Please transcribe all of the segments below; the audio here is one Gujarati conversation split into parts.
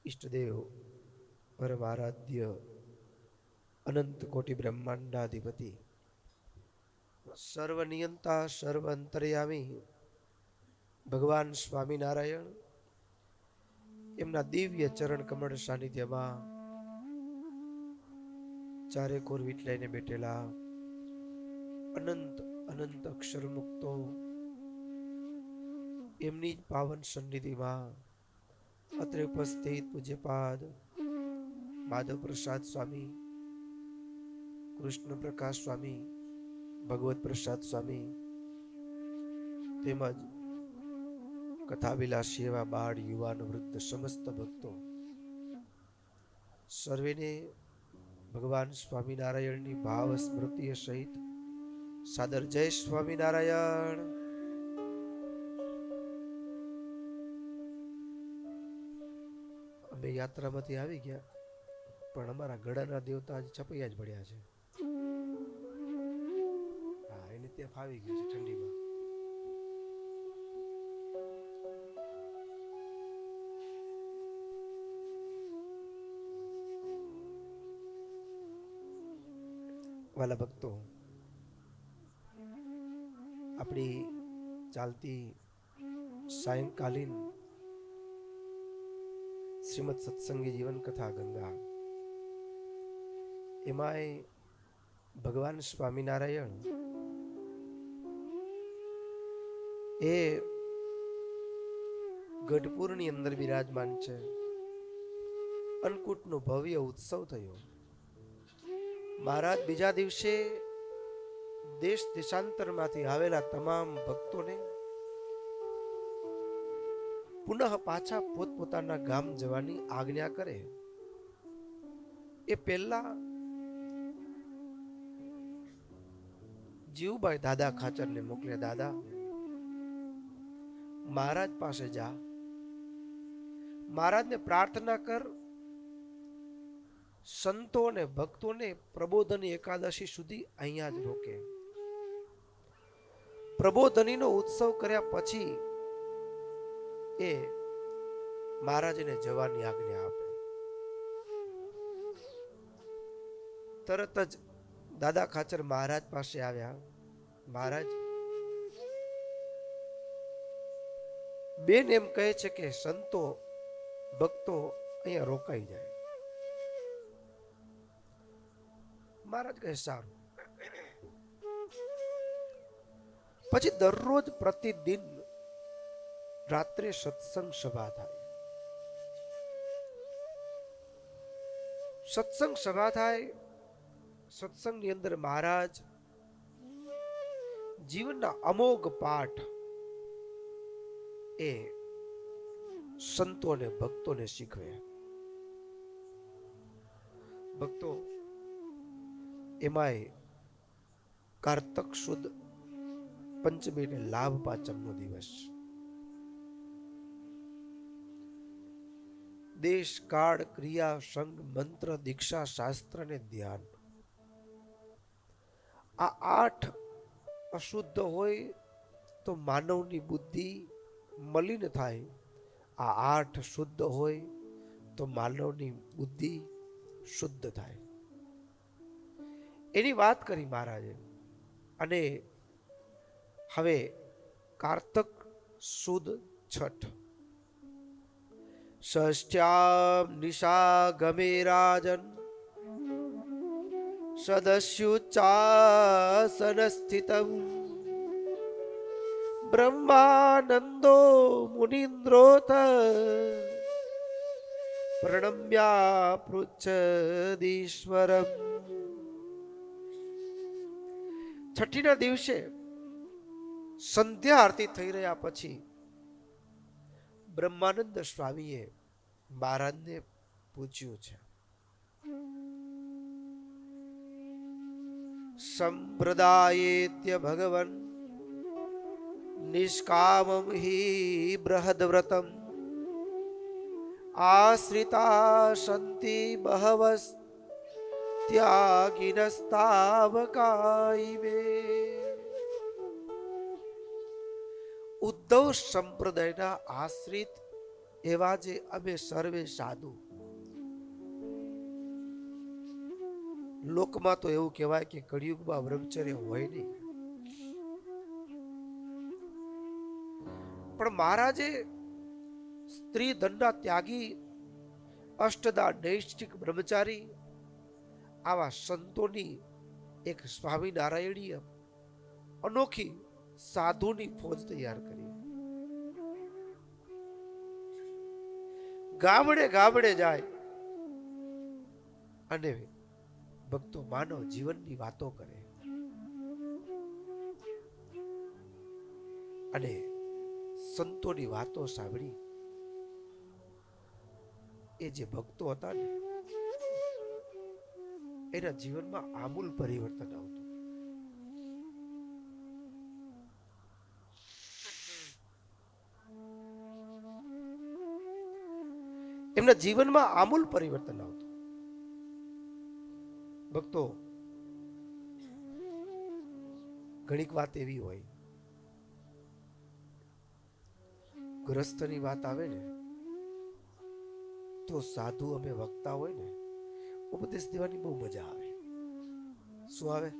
ઈષ્ટદેવ પરમારાધ્ય અનંત કોટી બ્રહ્માંડાધિપતિ સર્વનિયંતા સર્વ અંતર્યામી ભગવાન સ્વામિનારાયણ એમના દિવ્ય ચરણ કમળ સાનિધ્યમાં ચારે કોર વીટલાઈને બેઠેલા અનંત અનંત અક્ષર મુક્તો એમની જ પાવન સન્નિધિમાં અત્રે ઉપસ્થિત પૂજ્યપાદ માધવ પ્રસાદ સ્વામી, કૃષ્ણ પ્રકાશ સ્વામી, ભગવત પ્રસાદ સ્વામી તેમજ કથાવિલાસી એવા બાળ યુવાન વૃદ્ધ સમસ્ત ભક્તો સર્વેને ભગવાન સ્વામિનારાયણની ભાવ સ્મૃતિ સહિત સાદર જય સ્વામિનારાયણ. અમે યાત્રામાંથી આવી ગયા પણ અમારા ગળાના દેવતા આજે છપૈયા જ પડ્યા છે. હા, એને ત્યાં ફાવી ગયું છે ઠંડીમાં. વાલા ભક્તો, આપણી ચાલતી સાયંકાલીન શ્રીમદ સત્સંગી જીવન કથા ગંગા, એમાંય ભગવાન સ્વામિનારાયણ એ ગઢપુરની અંદર બિરાજમાન છે. અન્નકૂટનો ભવ્ય ઉત્સવ થયો. મહારાજ બીજા દિવસે દેશ દેશાંતરમાંથી આવેલા તમામ ભક્તોને પુનઃ પાછા પોતપોતાના ગામ જવાની આજ્ઞા કરે એ પહેલા જીવભાઈ દાદા ખાચરને મોકલ્યા. દાદા, મહારાજ પાસે જા, મહારાજને પ્રાર્થના કર સંતો અને ભક્તોને પ્રબોધની એકાદશી સુધી અહીંયા જ રોકે. પ્રબોધનીનો ઉત્સવ કર્યા પછી એ મહારાજને જવાની આજ્ઞા આપે. તરત જ દાદા ખાચર મહારાજ પાસે આવ્યા. મહારાજ, બેન એમ કહે છે કે સંતો ભક્તો અહીંયા રોકાઈ જાય. મહારાજ કહે સારું. પછી દરરોજ પ્રતિદિન રાત્રે સત્સંગ સભા થાય. સત્સંગ સભા થાય. સત્સંગની અંદર મહારાજ જીવનના અમોઘ પાઠ એ સંતો અને ભક્તોને શીખવે. ભક્તો, એમાંય કારતક સુદ પંચમીને લાભ પાંચમનો દિવસ. દેશ કાળ ક્રિયા સંગ મંત્ર દીક્ષા શાસ્ત્ર ને ધ્યાન, આ 8 અશુદ્ધ હોય તો માનવની બુદ્ધિ મલિન થાય. આ 8 શુદ્ધ હોય તો માનવની બુદ્ધિ શુદ્ધ થાય. એની વાત કરી મહારાજે. અને હવે કારતક સુદ છઠ, ષષ્ઠ્યામ નિશા ગમે રાજન સદસ્યુચ્ચાસન સ્થિતમ બ્રહ્માનંદો મુનિન્દ્રોત પ્રણમ્યા પૃચ્છદીશ્વરમ. છઠ્ઠીના દિવસે સંધ્યા આરતી થઈ રહ્યા પછી બ્રહ્માનંદ સ્વામીએ મહારાજને પૂછ્યું છે, સંપ્રદાયેત્ય ભગવન નિષ્કામમ હિ બૃહદ્વ્રતમ આશ્રિતા સંતિ બહવસ ત્યાગિનસ્તાવકાઈમે. ઉદ્ધવ સંપ્રદાયના આશ્રિત એવા જે અમે સર્વે સાધુ. લોકમાં તો એવું કહેવાય કે કળિયુગમાં બ્રહ્મચર્ય હોય નહીં, પણ મહારાજે સ્ત્રી ધનના ત્યાગી, અષ્ટદા નૈષ્ઠિક બ્રહ્મચારી આવા સંતોની એક સ્વામિનારાયણીય અનોખી સાધુની ફોજ તૈયાર કરી. ગામડે ગામડે જાય અને ભક્તો માનવ જીવનની વાતો કરે અને સંતોની વાતો સાંભળી એ જે ભક્તો હતા ને એના જીવનમાં આમૂલ પરિવર્તન આવતું. એમના જીવનમાં આમૂલ પરિવર્તન આવતું. ભક્તો, ઘણીક વાત એવી હોય, ગ્રસ્તની વાત આવે ને તો સાધુ અમે વક્તા હોય ને ઉપદેશ દેવાની બહુ મજા આવે. શું આવે?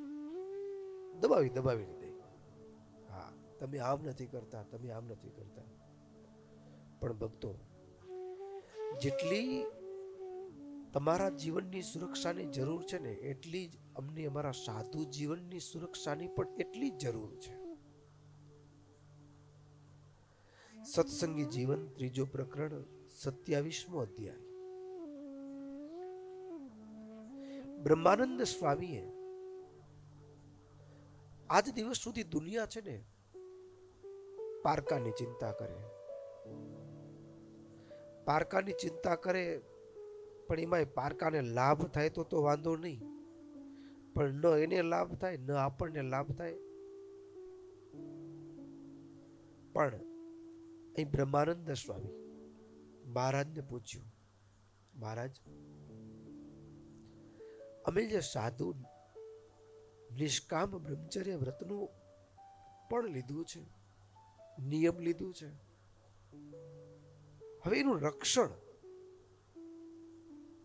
દબાવી દે. હા, તમે આમ નથી કરતા, તમે આમ નથી કરતા. પણ ભક્તો, જેટલી તમારા જીવનની સુરક્ષાની જરૂર છે ને એટલી જ અમને અમારા સાધુ જીવનની સુરક્ષાની પણ એટલી જ જરૂર છે. સત્સંગી જીવન, ત્રીજો પ્રકરણ, 27મો અધ્યાય. બ્રહ્માનંદ સ્વામીએ આજ દિવસ સુધી દુનિયા છે ને પારકાની ચિંતા કરે, પારકાની ચિંતા કરે, પણ એમાં પારકાને લાભ થાય તો વાંધો નહીં, પણ ન એને લાભ થાય ન આપણને લાભ થાય. પણ અહીં બ્રહ્માનંદ સ્વામી મહારાજને પૂછ્યું, મહારાજ, અમે જે સાધુ નિષ્કામ બ્રહ્મચર્ય વ્રતનું પણ લીધું છે, નિયમ લીધું છે, હવે એનું રક્ષણ,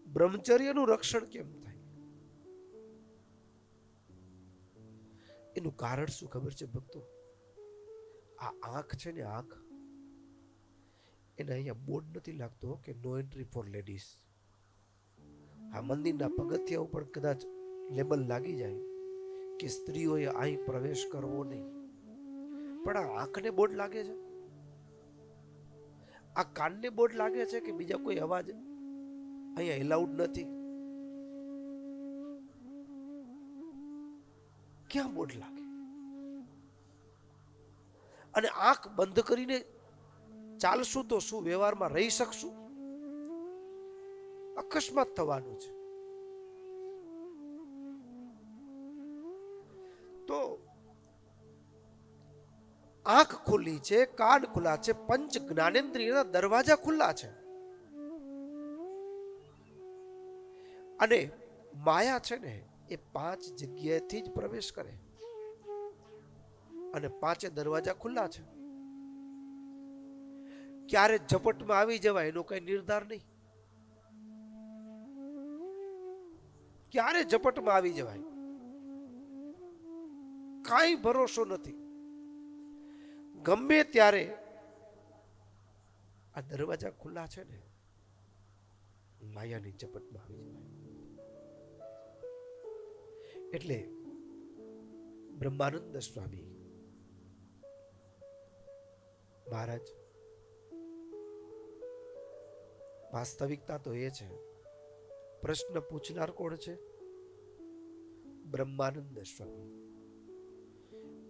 બ્રહ્મચર્યનું રક્ષણ કેમ થાય? એનું કારણ શું ખબર છે ભક્તો? આ આંખ છે ને, આંખ, એને અહીંયા બોર્ડ નથી લાગતો કે નો એન્ટ્રી ફોર લેડીઝ. આ મંદિરના પગથિયા ઉપર કદાચ લેબલ લાગી જાય કે સ્ત્રીઓએ અહીં પ્રવેશ કરવો નહીં, પણ આ આંખને બોર્ડ લાગે છે, આ કાનને બોર્ડ લાગે છે કે બીજા કોઈ અવાજ અહીંયા એલાઉડ નથી? ક્યાં બોર્ડ લાગે? અને આંખ બંધ કરીને ચાલશું તો શું વ્યવહારમાં રહી શકશું? અકસ્માત થવાનું છે. તો આંખ ખુલ્લી છે, કાન ખુલ્લા છે, પંચ જ્ઞાનેન્દ્રિયના દરવાજા ખુલ્લા છે, અને માયા છે ને એ 5 જગ્યાએથી જ પ્રવેશ કરે, અને 5 દરવાજા ખુલ્લા છે. ક્યારે ઝપટમાં આવી જવાય એનો કઈ નિર્ધાર નહીં. ક્યારે ઝપટમાં આવી જવાય કાંઈ ભરોસો નથી. ગમે ત્યારે આ દરવાજા ખુલ્લા છે ને, માયાની ઝપટમાં આવી જવાય. એટલે બ્રહ્માનંદ સ્વામી મહારાજ, વાસ્તવિકતા તો એ છે, પ્રશ્ન પૂછનાર કોણ છે? બ્રહ્માનંદ સ્વામી,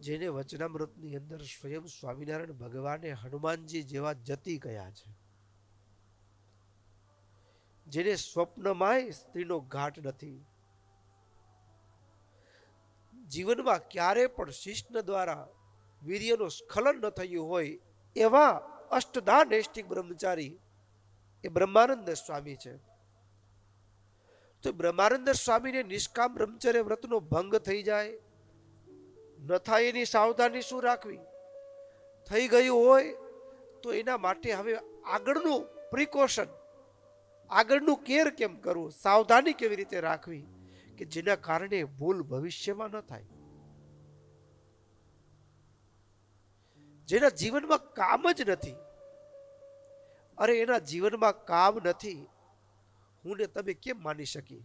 જેને વચનામૃતની અંદર સ્વયં સ્વામિનારાયણ ભગવાને હનુમાનજી જેવા જતી કયા છે, જેને સ્વપ્નમાંય સ્ત્રીનો ઘાટ નથી, જીવનમાં ક્યારે પણ શિષ્ણ દ્વારા વીર્યનો સ્ખલન ન થયું હોય એવા અષ્ટદા નૈષ્ઠિક બ્રહ્મચારી એ બ્રહ્માનંદ સ્વામી છે. તો બ્રહ્માનંદ સ્વામીને નિષ્કામ બ્રહ્મચર્ય વ્રતનો ભંગ થઈ જાય, ન થાય એની સાવધાની શું રાખવી? થઈ ગયું હોય તો એના માટે હવે આગળનું પ્રિકોશન, આગળનું કેર કેમ કરવું, સાવધાની કેવી રીતે રાખવી કે જેના કારણે ભૂલ ભવિષ્યમાં ન થાય, જેના જીવનમાં કામ જ નથી. અરે એના જીવનમાં કામ નથી, હું ને તમે કેમ માની શકીએ?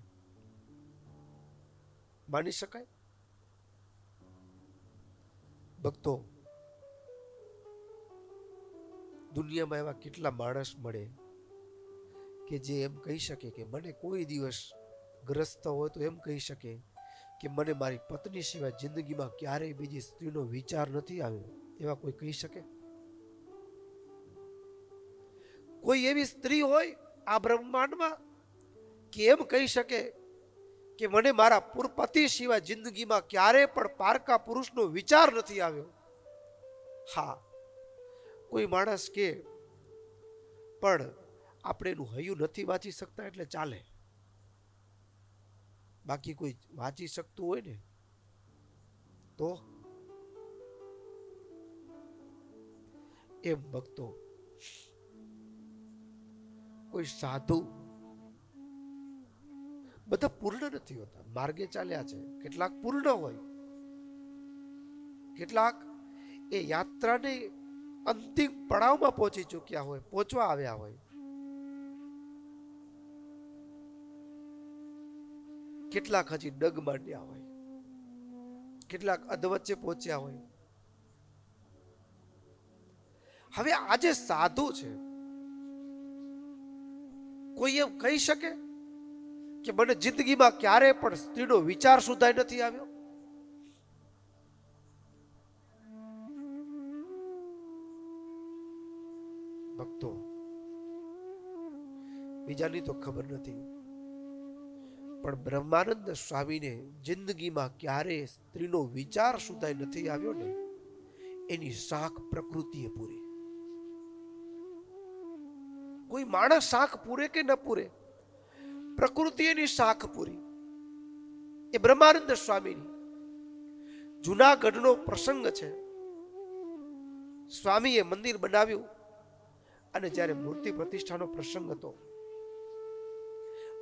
માની શકાય? ભક્તો, દુનિયામાં એવા કેટલા માણસ મળે કે જે એમ કહી શકે કે મને કોઈ દિવસ ગ્રસ્ત હોય તો એમ કહી શકે કે મને મારી પત્ની સિવાય જિંદગીમાં ક્યારેય બીજી સ્ત્રીનો વિચાર નથી આવ્યો, એવા કોઈ કહી શકે? કોઈ એવી સ્ત્રી હોય આ બ્રહ્માંડમાં કે એમ કહી શકે કે મને મારા પતિ સિવાય જિંદગીમાં ક્યારે પણ પારકા પુરુષનો વિચાર નથી આવ્યો? હા, કોઈ માણસ કે, પણ આપણે એનું હૈયું નથી વાંચી શકતા એટલે ચાલે. બાકી કોઈ વાંચી શકતું હોય ને તો એમ ભક્તો, કોઈ સાધુ, બધા પૂર્ણ નથી હોતા, માર્ગે ચાલ્યા છે. કેટલાક પૂર્ણ હોય, કેટલાક એ યાત્રાને અંતિમ પડાવમાં પહોંચી ચૂક્યા હોય, પહોંચવા આવ્યા હોય. કેટલાક હજી ડગ માંડ્યા હોય, કેટલાક અધવચ્ચે પહોંચ્યા હોય. હવે આજે સાધુ છે, કોઈ એમ કહી શકે કે મને જિંદગીમાં ક્યારે પણ સ્ત્રીનો વિચાર સુધાય નથી આવ્યો? ભક્તો, બીજાની તો ખબર નથી, પણ બ્રહ્માનંદ સ્વામીને જિંદગીમાં ક્યારે સ્ત્રીનો વિચાર સુધાય નથી આવ્યો ને, એની શાખ પ્રકૃતિએ પૂરી. કોઈ માણસ શાખ પૂરે કે ન પૂરે, પ્રકૃતિ એની શાખ પૂરી. એ બ્રહ્માનંદ સ્વામીની જૂનાગઢનો પ્રસંગ છે. સ્વામીએ મંદિર બનાવ્યું અને જ્યારે મૂર્તિ પ્રતિષ્ઠાનો પ્રસંગ હતો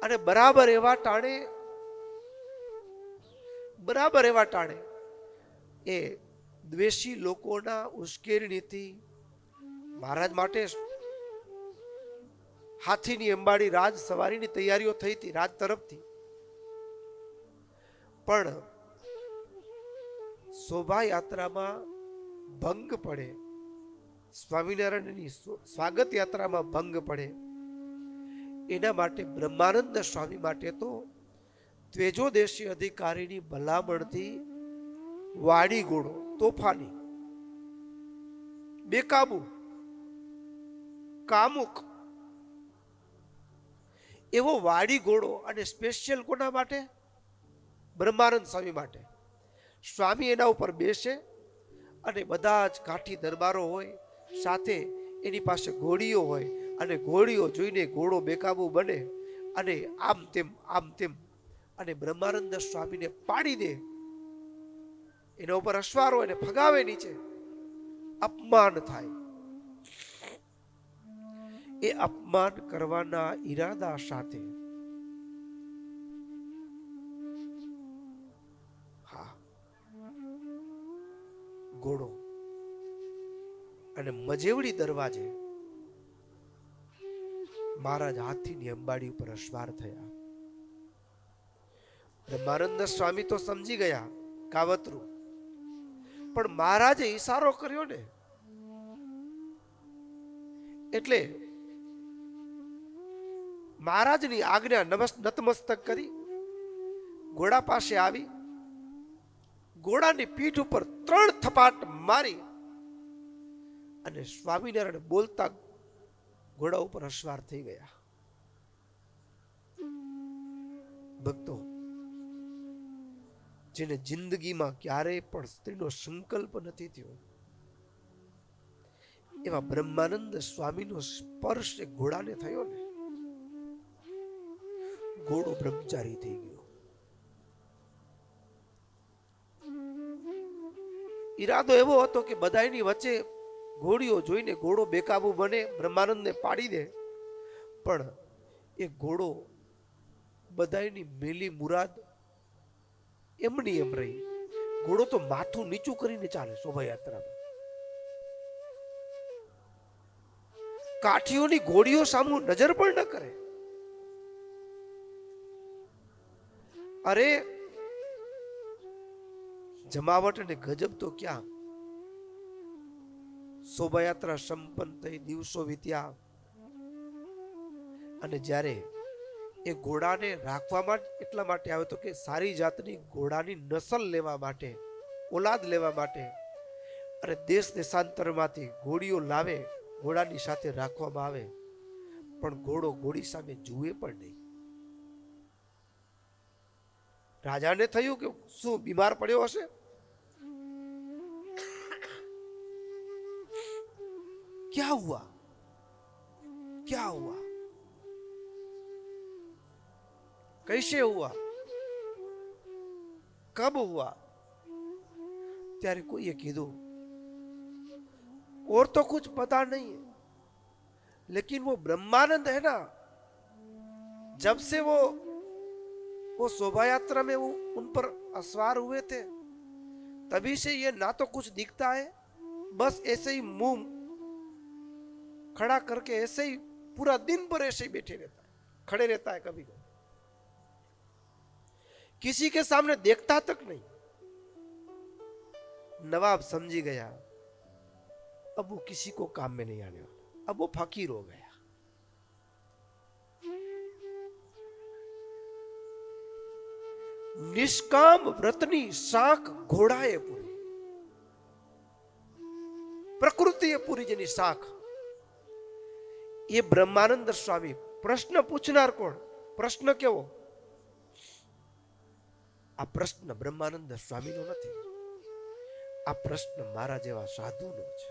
અને બરાબર એવા ટાણે એ દ્વેષી લોકોના ઉશ્કેરણીથી મહારાજ માટે હાથીની અંબાડી રાજ સવારીની તૈયારીઓ થઈ હતી રાજ તરફથી, પણ શોભાયાત્રામાં ભંગ પડે, સ્વામિનારાયણની સ્વાગત યાત્રામાં ભંગ પડે, એના માટે બ્રહ્માનંદ સ્વામી માટે તો ત્વેજોદેશી અધિકારીની ભલામણથી વાડી ઘોડો, તોફાની, બેકાબુ, કામુક એવો વાડી ઘોડો, અને સ્પેશિયલ કોના માટે? બ્રહ્માનંદ સ્વામી માટે. સ્વામી એના ઉપર બેસે અને બધા જ કાઠી દરબારો હોય, સાથે એની પાસે ઘોડીઓ હોય, અને ઘોડીઓ જોઈને ઘોડો બેકાબુ બને અને આમ તેમ અને બ્રહ્માનંદ સ્વામીને પાડી દે. એના ઉપર અશ્વારો એને ફગાવે નીચે, અપમાન થાય. એ અપમાન કરવાના ઈરાદા સાથે ઘોડો અને મજેવડી દરવાજે મહારાજ હાથીની અંબાડી ઉપર અસવાર થયા. બ્રહ્માનંદ સ્વામી તો સમજી ગયા કાવતરું, પણ મહારાજે ઈશારો કર્યો ને એટલે મહારાજની આજ્ઞા નતમસ્તક કરી ઘોડા પાસે આવી, ઘોડાની પીઠ ઉપર 3 થપાટ મારી અને સ્વામિનારાયણ બોલતા ઘોડા ઉપર અસવાર થઈ ગયા. ભક્તો, જેને જિંદગીમાં ક્યારેય પણ સ્ત્રીનો સંકલ્પ નથી થયો, એવા બ્રહ્માનંદ સ્વામીનો સ્પર્શ ઘોડાને થયો ને, ઘોડો બ્રહ્મચારી થઈ ગયો. ઈરાદો એવો હતો કે બધાની વચ્ચે ઘોડીઓ જોઈને ઘોડો બેકાબુ બને, બ્રહ્માનંદને પાડી દે પણ એ ઘોડો બધાયની મેલી મુરાદ એમની એમ રહી. ઘોડો તો માથું નીચું કરીને ચાલે શોભાયાત્રામાં. કાઠીઓની ઘોડીઓ સામુ નજર પણ ન કરે. અરે જમાવટ અને ગજબ તો ક્યાં. શોભાયાત્રા સંપન્ન થઈ, દિવસો વીત્યા, અને જ્યારે એ ઘોડાને રાખવા એટલા માટે આવે તો કે સારી જાતની ઘોડાની નસલ લેવા માટે, ઓલાદ લેવા માટે, અને દેશ દેશાંતરમાંથી ઘોડીઓ લાવે, ઘોડાની સાથે રાખવામાં આવે. પણ ઘોડો ઘોડી સામે જુએ પણ નહીં. રાજાને થયું કે શું બીમાર પડ્યો હશે. क्या हुआ, क्या हुआ, कैसे हुआ, कब हुआ. ત્યારે કોઈએ કીધું और तो कुछ पता नहीं है, लेकिन वो ब्रह्मानंद है ना, जब से वो शोभा यात्रा में उन पर असवार हुए थे, तभी से ये ना तो कुछ दिखता है, बस ऐसे ही मुंह खड़ा करके ऐसे ही पूरा दिन भर ऐसे ही बैठे रहता है, खड़े रहता है, कभी कभी किसी के सामने देखता तक नहीं. नवाब समझी गया अब वो किसी को काम में नहीं आने वाला, अब वो फकीर हो गया. निष्काम व्रतनी साख घोड़ाए पूरी, प्रकृति पूरी જેની સાખ. એ બ્રહ્માનંદ સ્વામી. પ્રશ્ન પૂછનાર કોણ? પ્રશ્ન કેવો? આ પ્રશ્ન બ્રહ્માનંદ સ્વામીનો નથી, આ પ્રશ્ન મારા જેવા સાધુનો છે.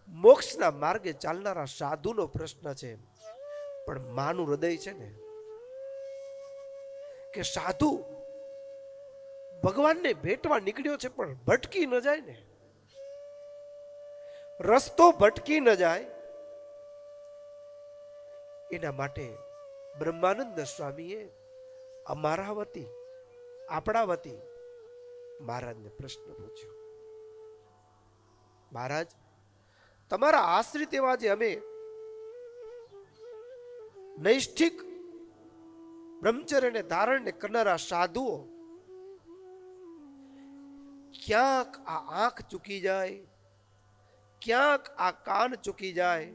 મોક્ષના માર્ગે ચાલનારા સાધુનો પ્રશ્ન છે. પણ માનું હૃદય છે ને, કે સાધુ ભગવાનને ભેટવા નીકળ્યો છે પણ ભટકી ન જાય ને, રસ્તો ભટકી ન જાય, એના માટે બ્રહ્માનંદ સ્વામીએ અમારા વતી, આપણા વતી મહારાજને પ્રશ્ન પૂછ્યો. મહારાજ, તમારા આશ્રિત એવા જે અમે નૈષ્ઠિક બ્રહ્મચર્યને ધારણને કરનારા સાધુઓ, ક્યાંક આ આંખ ચૂકી જાય, ક્યાંક આ કાન ચૂકી જાય,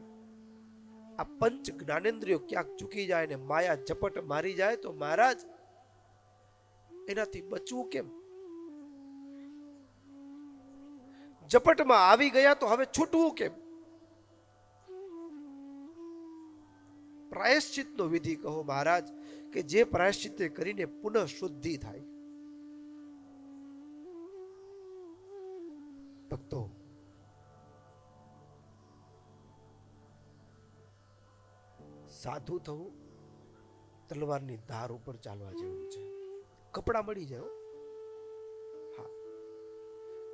આ પંચ જ્ઞાનેન્દ્રિયો ક્યાંક ચૂકી જાય ને માયા ઝપટ મારી જાય તો મહારાજ એનાથી બચવું કેમ? ઝપટમાં આવી ગયા તો હવે છૂટવું કેમ? પ્રાયશ્ચિતનો વિધિ કહો મહારાજ, કે જે પ્રાયશ્ચિત કરીને પુનઃ શુદ્ધિ થાય. ભક્તો, સાધુ થવું તલવારની ધાર ઉપર ચાલવા જેવું છે. કપડા મળી જાય. હા,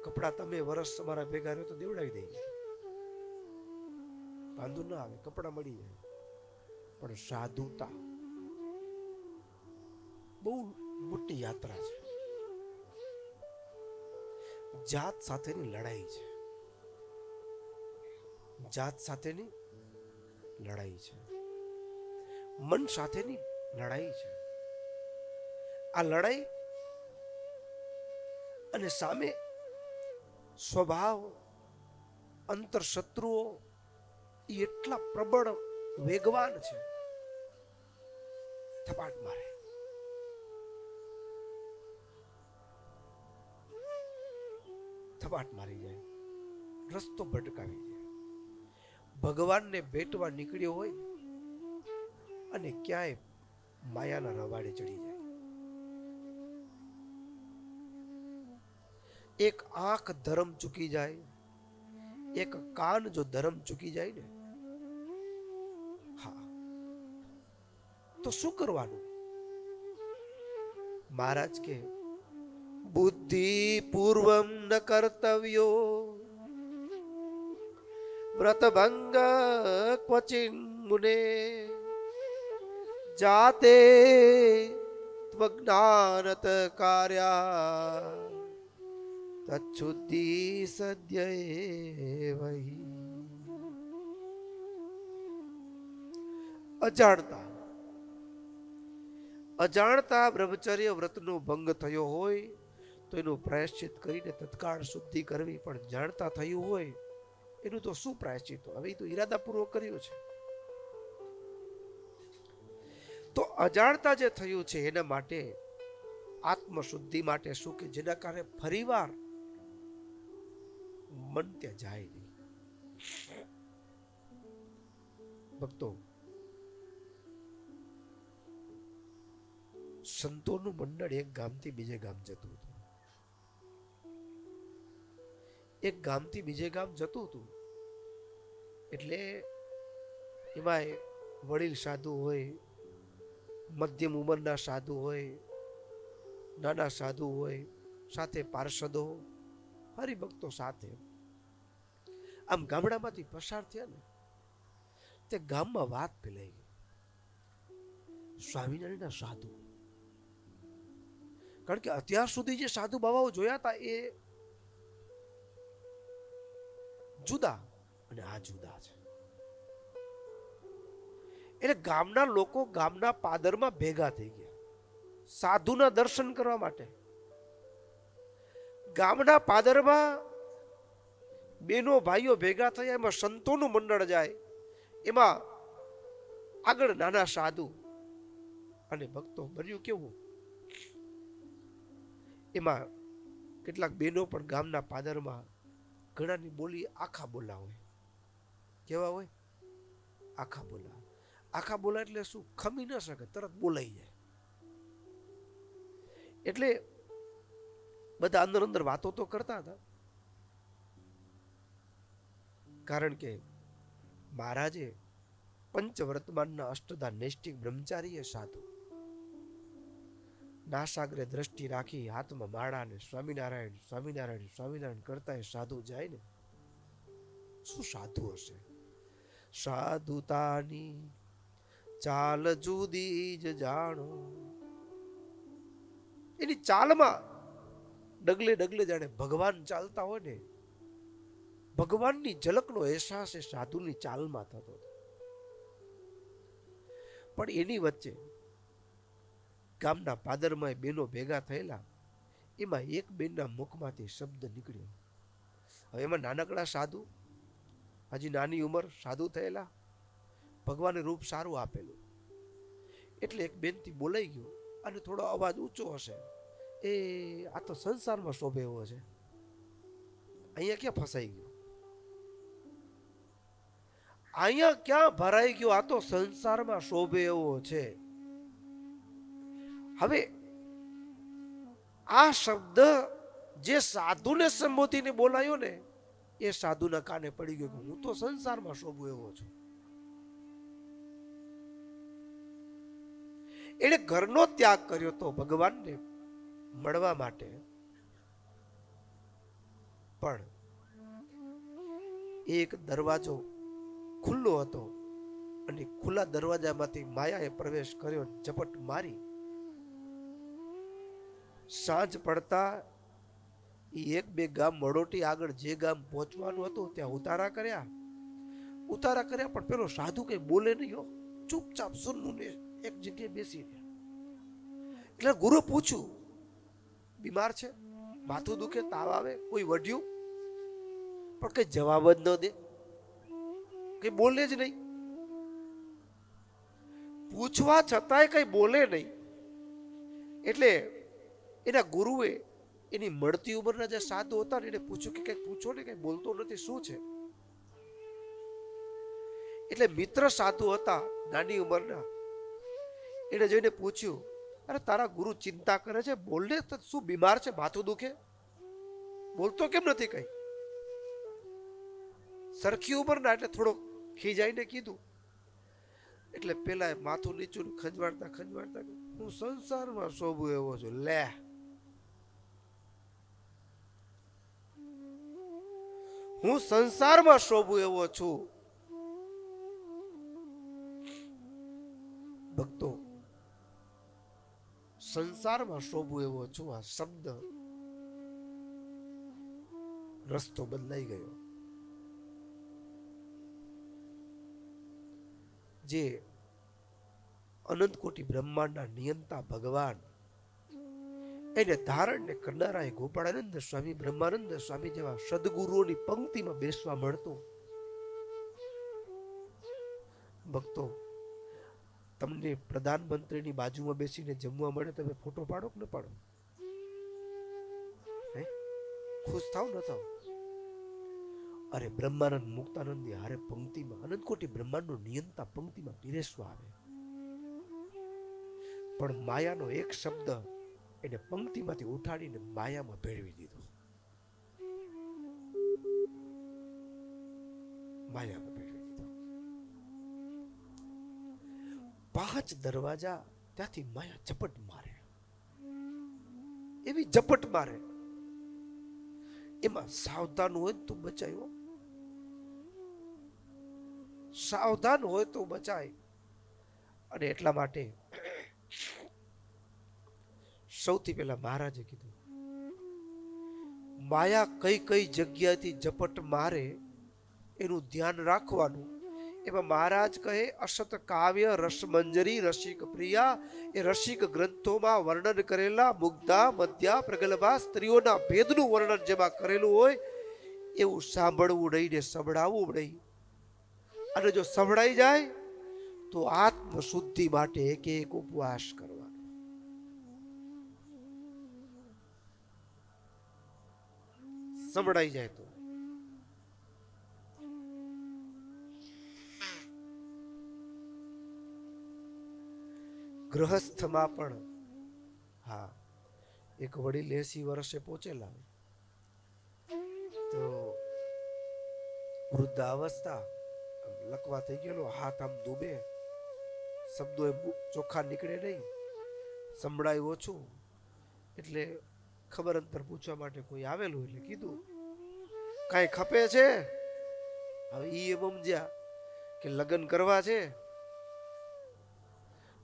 કપડા તમે વર્ષ તમારા ભેગા રહ્યો તો દેવડાવી દઈએ, વાંધો ના આવે, કપડા મળી જાય. પણ સાધુતા બહુ મોટી યાત્રા છે. જાત સાથેની લડાઈ છે, જાત સાથેની લડાઈ છે, મન સાથેની લડાઈ છે. આ લડાઈ અને સામે સ્વભાવ, અંતર શત્રુઓ એ એટલા પ્રબળ વેગવાન છે, થપાટ મારે. થપાટ મારી જાય, રસ્તો ભટકાવી જાય. ભગવાનને ભેટવા નીકળ્યો હોય અને ક્યાંય માયાના રવાડે ચડી જાય. એક આંખ ધર્મ ચૂકી જાય, એક કાન જો ધર્મ ચૂકી જાય ને, હા, તો શું કરવાનું? મહારાજ કે બુદ્ધિ પૂર્વમ ન કર્તવ્યો વ્રતભંગ ક્વચિન મુને જાતે ત્વજ્ઞાનત કાર્યા તચ્છુદ્ધિ સદ્ય વહી. અજાણતા અજાણતા બ્રહ્મચર્ય વ્રતનો ભંગ થયો હોય તો એનું પ્રાયશ્ચિત કરીને તત્કાળ શુદ્ધિ કરવી, પણ જાણતા થયું હોય એનું તો શું પ્રાયશ્ચિત? હવે એ તો ઈરાદાપૂર્વક કર્યું છે. તો અજાણતા જે થયું છે એના માટે આત્મશુદ્ધિ માટે શું કે જેના કારણે ફરીવાર મન ત્યાં જાય નહીં. ભક્તો, સંતોનું મંડળ એક ગામથી બીજે ગામ જતું હતું. એક ગામથી બીજે ગામ જતું હતું એટલે એમાં વડીલ સાધુ હોય, મધ્યમ ઉંમરના સાધુ હોય, નાના સાધુ હોય, સાથે પાર્ષદો, હરિભક્તો સાથે. આમ ગામડામાંથી પસાર થયા ને તે ગામમાં વાત ફેલાઈ ગઈ, સ્વામિનારાયણના સાધુ. કારણ કે અત્યાર સુધી જે સાધુ બાબાઓ જોયા હતા એ જુદા અને આ જુદા છે. એટલે ગામના લોકો ગામના પાદરમાં ભેગા થઈ ગયા સાધુના દર્શન કરવા માટે. ગામના પાદરમાં બેનો ભાઈઓ ભેગા થયા, એમાં સંતોનું મંડળ જાય, એમાં આગળ નાના સાધુ અને ભક્તો. બન્યું કેવું? એમાં કેટલાક બેનો પણ ગામના પાદરમાં, ઘણાની બોલી આખા બોલા હોય. કેવા હોય? આખા બોલા. આખા બોલા એટલે શું? ખમી ન શકે, તરત બોલાઈ જાય. એટલે બધા અંદર અંદર વાતો તો કરતા હતા, કારણ કે મહારાજે પંચવર્તમાનના અષ્ટધા નૈષ્ટિક બ્રહ્મચારી સાધુ નાસાગ્રે દ્રષ્ટિ રાખી હાથમાં માળા ને સ્વામિનારાયણ સ્વામિનારાયણ સ્વામિનારાયણ કરતા એ સાધુ જાય ને, શું સાધુ હશે? સાધુતાની ચાલ જુદી જ જાણો. એની ચાલમાં ડગલે ડગલે જાણે ભગવાન ચાલતા હોય ને, ભગવાનની ઝલકનો અહેસાસ એ સાધુની ચાલમાં થતો હતો. પણ એની વચ્ચે ગામના પાદરમાં બેનો ભેગા થયેલા, એમાં એક બેનના મુખમાંથી શબ્દ નીકળ્યો. હવે એમાં નાનકડા સાધુ, હજી નાની ઉંમર સાધુ થયેલા, ભગવાને રૂપ સારું આપેલું, એટલે એક બેનથી બોલાઈ ગયું અને થોડો અવાજ ઊંચો હશે. એ આ તો સંસારમાં શોભે એવો છે, અહીંયા ક્યાં ફસાઈ ગયો, અહીંયા ક્યાં ભરાઈ ગયો, આ તો સંસારમાં શોભે એવો છે. હવે આ શબ્દ જે સાધુને સંબોધીને બોલાયો ને, એ સાધુના કાને પડી ગયો કે હું તો સંસારમાં શોભું એવો છું. એને ઘરનો ત્યાગ કર્યો તો ભગવાનને મળવા માટે, પણ એક દરવાજો ખુલ્લો હતો અને ખુલ્લા દરવાજામાંથી માયાએ પ્રવેશ કર્યો, ઝપટ મારી. સાંજ પડતા એક બે ગામ મડોટી આગળ જે ગામ પહોંચવાનું હતું ત્યાં ઉતારા કર્યા, પણ પેલો સાધુ કઈ બોલે નહીં હો, ચૂપચાપ સુન્નું ને એક જગ્યાએ બેસી રહ્યા. એટલે ગુરુ પૂછ્યું, બીમાર છે, માથું દુખે, તાવ આવે, કોઈ વઢ્યું? પણ કઈ જવાબ જ ન દે, કઈ બોલે જ નહીં. પૂછવા છતાંય કઈ બોલે નહીં. એટલે એના ગુરુએ એની મળતી ઉંમરના જે સાધુ હતા ને એને પૂછ્યું કે કઈ પૂછો ને, કઈ બોલતો નથી, શું છે? એટલે મિત્ર સાધુ હતા નાની ઉંમરના, એને જોઈને પૂછ્યું, અરે તારા ગુરુ ચિંતા કરે છે, બોલને, શું બીમાર છે, માથું દુખે, બોલતો કેમ નથી કઈ? સરખી ઉંમરના એટલે થોડો ખીજાઈને કીધું. એટલે પેલા માથું નીચું ખંજવાળતા હું સંસારમાં શોભું એવો છું. લે, હું સંસારમાં શોભું એવો છું. ભક્તો, સંસારમાં શોભું એવો છું, આ શબ્દ રસ્તો બદલાઈ ગયો. જે અનંત કોટી બ્રહ્માંડના નિયંતા ભગવાન એને ધારણ ને કરનારા ગોપાળાનંદ સ્વામી, બ્રહ્માનંદ સ્વામી જેવા સદગુરુઓની પંક્તિમાં બેસવા મળતો. ભક્તો, તમને પ્રધાનમંત્રીની બાજુમાં બેસીને જમવા મળે, તમે ફોટો પાડો કે ન પાડો? ખુશ થાવ ન થાવ? અરે બ્રહ્માનંદ મુક્તાનંદ હારે પંક્તિમાં અનંત કોટી બ્રહ્માંડનો નિયંતા પંક્તિમાં પીરેસવા આવે, પણ માયાનો એક શબ્દ એને પંક્તિમાંથી ઉઠાડીને માયામાં ભેળવી દીધો. માયામાં ભેળવી દીધો. 5 દરવાજા ત્યાંથી માયા ઝપટ મારે, એવી ઝપટ મારે. એમાં સાવધાન હોય તો બચાયો, સાવધાન હોય તો બચાય. અને એટલા માટે સૌથી પહેલા મહારાજે કીધું, માયા કઈ કઈ જગ્યાથી ઝપટ મારે એનું ધ્યાન રાખવાનું. એમાં મહારાજ કહે, અસત કાવ્ય રસમંજરી રસિક પ્રિયા, એ રસિક ગ્રંથોમાં વર્ણન કરેલા મુગ્ધા મધ્યા પ્રગલ્ભા સ્ત્રીઓના ભેદનું વર્ણન જેમાં કરેલું હોય એવું સાંભળવું નહીં ને સંભળાવવું નહીં. અને જો સંભળાઈ જાય તો આત્મ શુદ્ધિ માટે એક એક ઉપવાસ કરવાનો. સંભળાઈ જાય તો ગૃહસ્થમાં પણ હા, એક વડીલ 80 વર્ષે પહોંચેલા, તો વૃદ્ધાવસ્થા, લકવા થઈ ગયેલો, હાથ આમ ડૂબે, શબ્દો ચોખ્ખા નીકળે નહીં, સંભળાય ઓછું. એટલે ખબર અંતર પૂછવા માટે કોઈ આવેલું, એટલે કીધું, કાંઈ ખપે છે? હવે ઈ એમ સમજ્યા કે લગ્ન કરવા છે,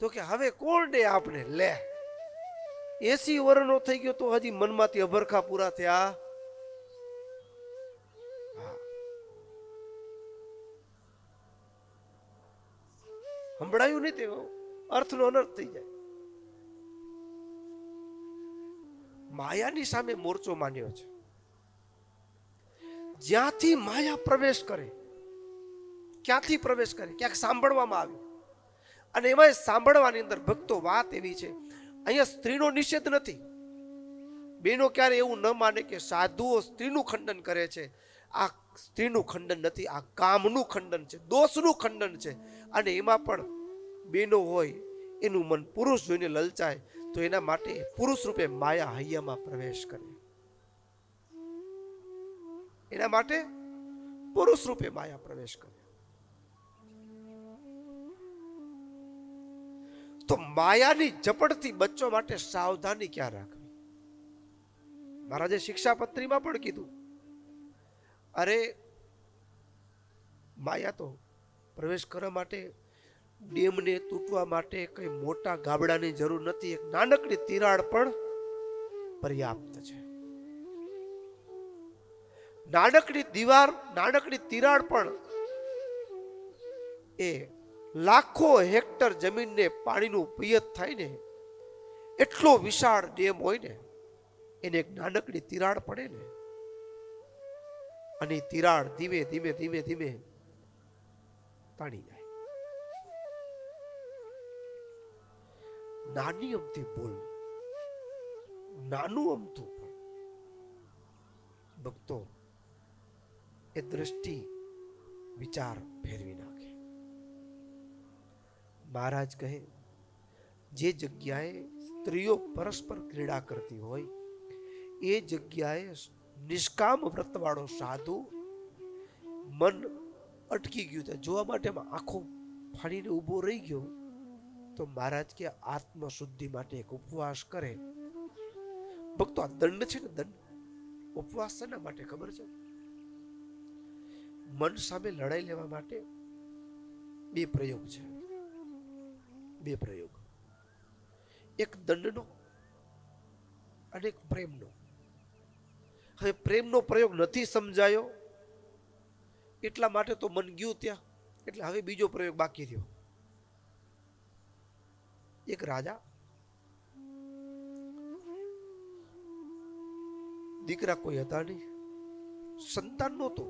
તો કે હવે કોણ દે આપણે? લે, 80 વર્ષનો થઈ ગયો તો હજી મનમાંથી અભરખા પૂરા થયા. સંભળાયું નહીં તે અર્થનો અનર્થ થઈ જાય. માયાની સામે મોરચો માન્યો છે. જ્યાંથી માયા પ્રવેશ કરે, ક્યાંથી પ્રવેશ કરે? ક્યાંક સાંભળવામાં આવે, અને એમાં સાંભળવાની અંદર ભક્તો વાત એવી છે, અહીંયા સ્ત્રીનો નિષેધ નથી. બેનો ક્યારે એવું ન માને કે સાધુઓ સ્ત્રીનું ખંડન કરે છે. આ સ્ત્રીનું ખંડન નથી, આ કામનું ખંડન છે, દોષનું ખંડન છે. અને એમાં પણ બેનો હોય એનું મન પુરુષ જોઈને લલચાય તો એના માટે પુરુષ રૂપે માયા હૈયામાં પ્રવેશ કરે. એના માટે પુરુષ રૂપે માયા પ્રવેશ કરે. તો માયાની ઝપટથી બચવા માટે સાવધાની ક્યાં રાખવી? મહારાજે શિક્ષાપત્રીમાં પણ કીધું, અરે માયા તો પ્રવેશ કરવા માટે, ડેમને તૂટવા માટે કઈ મોટા ગાબડાની જરૂર નથી, એક નાનકડી તિરાડ પણ પર્યાપ્ત છે. નાનકડી દીવાર, નાનકડી તિરાડ પણ એ લાખો હેક્ટર જમીનને પાણીનું પિયત થાય ને એટલો વિશાળ ડેમ હોય ને, એને એક નાનકડી તિરાડ પડે ને, અને તિરાડ ધીમે ધીમે ધીમે ધીમે તાણી જાય. નાની અમથી બોલ, નાનું અમથું પણ ભક્તો એ દ્રષ્ટિ વિચાર ફેરવી નાખે. મહારાજ કહે, જે જગ્યાએ સ્ત્રીઓ પરસ્પર ક્રીડા કરતી હોય એ જગ્યાએ નિષ્કામ વ્રતવાળો સાધુ મન અટકી ગયું, જોવા માટે આંખો ફાડીને ઊભો રહી ગયો, તો મહારાજ કે આત્મ શુદ્ધિ માટે એક ઉપવાસ કરે. ભક્તો, આ દંડ છે ને, દંડ ઉપવાસ શેના માટે ખબર છે? મન સામે લડાઈ લેવા માટે બે પ્રયોગ છે. બે પ્રયોગ, એક દંડનો અને એક પ્રેમનો. હવે પ્રેમનો પ્રયોગ નથી સમજાયો એટલા માટે તો મન ગયું ત્યાં, એટલે હવે બીજો પ્રયોગ બાકી રહ્યો. એક રાજા, દીકરા કોઈ હતા નહીં, સંતાન નહોતો,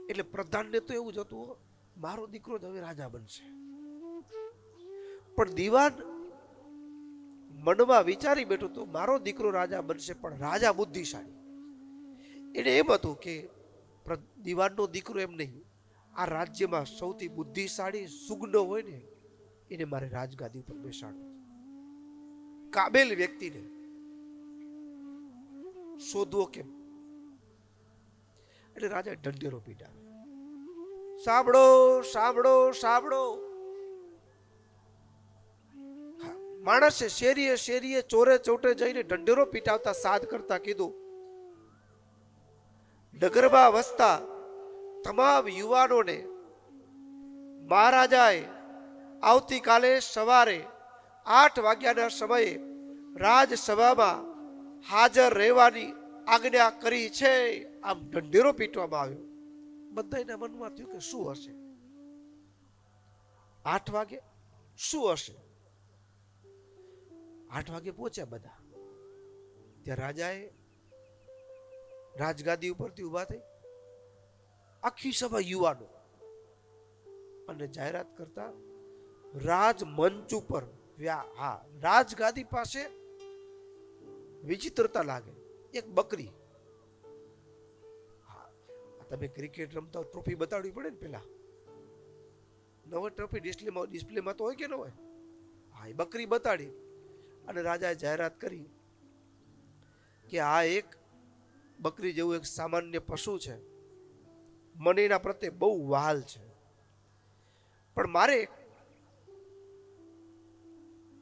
એટલે પ્રધાનને તો એવું જ હતું મારો દીકરો જ હવે રાજા બનશે. પણ દીવાન મનમાં વિચારી બેઠો તો મારો દીકરો રાજા બનશે, પણ રાજા બુદ્ધિશાળી. એને એમ હતું કે દીવાનનો દીકરો એમ નહીં, આ રાજ્યમાં સૌથી બુદ્ધિશાળી સુગ્ન હોય ને એને મારે રાજગાદી ઉપર બેસાડવો. કાબેલ વ્યક્તિને શોધવો કેમ? એટલે રાજા ઢંઢેરો પીટાવે, સાંભળો સાંભળો સાંભળો. માણસે શેરીએ શેરીએ ચોરે ચોટે જઈને ઢંઢેરો પીટાવતા સાદ કરતા કીધું, નગરમાં વસતા તમામ યુવાનોને મહારાજાએ આવતીકાલે સવારે 8 વાગ્યાના સમયે રાજસભામાં હાજર રહેવાની આજ્ઞા કરી છે. આમ ઢંઢેરો પીટવામાં આવ્યો. બધાના મનમાં થયું કે શું હશે? 8 વાગે શું હશે? 8 વાગે પહોંચ્યા બધા. ત્યાં રાજાએ રાજગાદી ઉપરથી ઉભા થઈ આખી સભા યુવાનો અને જાહેરાત કરતા રાજમંચ ઉપર, હા રાજગાદી પાસે વિચિત્રતા લાગે, એક બકરી. હા, તમે ક્રિકેટ રમતા ટ્રોફી બતાડવી પડે ને પેલા. નવો ટ્રોફી ડિસ્પ્લેમાં તો હોય કે ન હોય? હા, એ બકરી બતાડી અને રાજાએ જાહેરાત કરી કે આ એક બકરી જેવું એક સામાન્ય પશુ છે, મને એના પ્રત્યે બહુ વહાલ છે, પણ મારે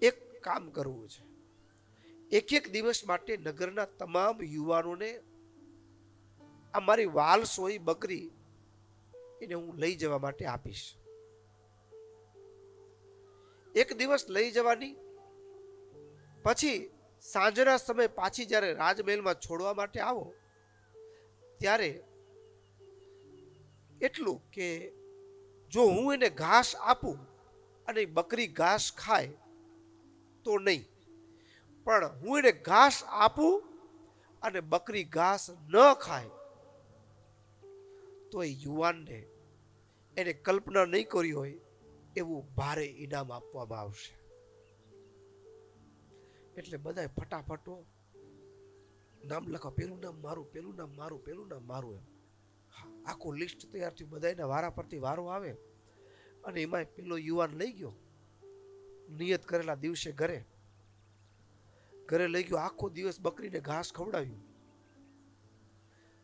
એક કામ કરવું છે. એક દિવસ માટે નગરના તમામ યુવાનોને આ મારી વાલસોઈ બકરી એને હું લઈ જવા માટે આપીશ. એક દિવસ લઈ જવાની, પછી સાંજના સમય પાછી જ્યારે રાજમહેલમાં છોડવા માટે આવો ત્યારે એટલું કે જો હું એને ઘાસ આપું અને બકરી ઘાસ ખાય તો નહીં, પણ હું એને ઘાસ આપું અને બકરી ઘાસ ન ખાય તો એ યુવાનને એને કલ્પના નહીં કરી હોય એવું ભારે ઇનામ આપવામાં આવશે. એટલે બધા ફટાફટો નામ લખવા, પેલું નામ મારું, પેલું નામ મારું, પેલું નામ મારું, એમ આખું લિસ્ટ તૈયાર થયું. બધાના વારા પરથી વારો આવે અને એમાં પેલો યુવાન લઈ ગયો નિયત કરેલા દિવસે ઘરે લઈ ગયો. આખો દિવસ બકરીને ઘાસ ખવડાવ્યું.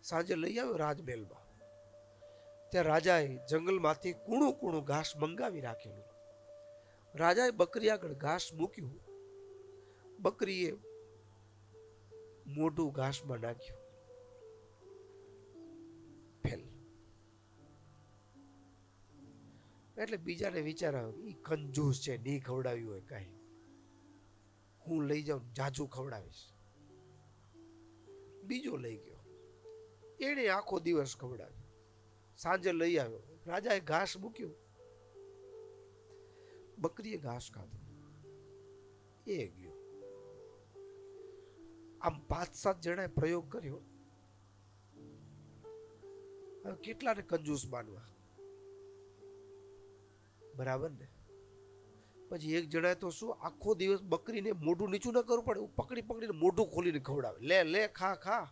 સાંજે લઈ આવ્યો રાજમહેલમાં. ત્યાં રાજાએ જંગલમાંથી કૂણું કૂણું ઘાસ મંગાવી રાખેલું. રાજાએ બકરી આગળ ઘાસ મૂક્યું. બકરીએ મોઢું ઘાસમાં નાખ્યું, ફેલ. એટલે બીજાને વિચાર આવ્યો ઈ કંજૂસ છે, નહીં ખવડાવ્યું હોય કાંઈ, હું લઈ જાઉં જાજુ ખવડાવીશ. બીજો લઈ ગયો, એને આખો દિવસ ખવડાવ્યો. સાંજે લઈ આવ્યો, રાજાએ ઘાસ મૂક્યું, બકરીએ ઘાસ ખાધું, એ ગયો. આમ 5-7 જણાએ પ્રયોગ કર્યો. હવે કેટલાને કંજૂસ માનવા? બરાબર ને? પછી એક જણાએ તો શું આખો દિવસ બકરીને મોઢું નીચું ન કરવું પડે, પકડી પકડીને મોઢું ખોલીને ખવડાવે, લે લે ખા ખા.